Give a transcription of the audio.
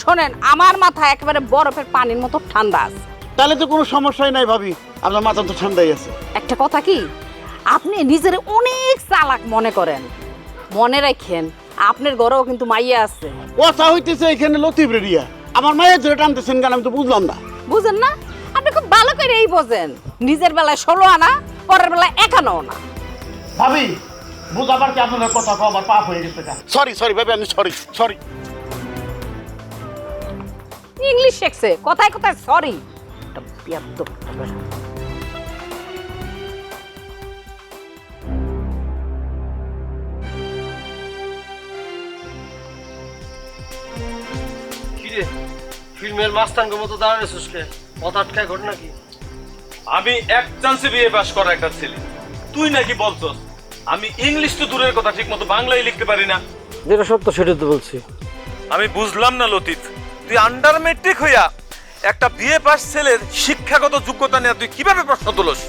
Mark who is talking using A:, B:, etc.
A: শোনেন, আমার মাথা একেবারে বরফের পানির মতো ঠান্ডা আছে।
B: তাহলে তো কোনো সমস্যাই নাই ভাবি, আপনার মাথা তো ঠান্ডাই আছে।
A: একটা কথা কি, আপনি নিজের অনেক চালাক মনে করেন। মনে রাখেন, আপনার ঘরেও কিন্তু মাইয়া আছে।
B: কথা হইতেছে এখানে লতিফ রেডিয়া, আমার মায়ের ধরে টানতেছেন কেন আমি তো বুঝলাম না।
A: বুঝেন না? আপনি খুব ভালো করে এই বোঝেন, নিজের বেলায় 16 আনা, পরের বেলায় 51 আনা।
B: ভাবি বুঝাবার কি আপনার কথা কবার পাপ হয়ে গেছে। সরি সরি ভাবি, আমি সরি সরি।
A: ইংলিশ শিখছে, কথায় কথায় সরি।
C: কিরে ফিল্মের মাস্তানগো মতো দাঁড়াইছিস কে? পথ আটকায় ঘটনা কি?
D: আমি এক চান্সে বিয়ে পাস করা একটা ছেলে, তুই নাকি বলছস আমি ইংলিশ তো দূরের কথা ঠিক মতো বাংলায় লিখতে পারি না।
C: যেটা সত্য সেটা তো বলছি।
D: আমি বুঝলাম না লতিফ, তুই আন্ডার মেট্রিক হইয়া একটা বিয়ে পাস ছেলের শিক্ষাগত যোগ্যতা নিয়ে তুই কিভাবে প্রশ্ন তুলস?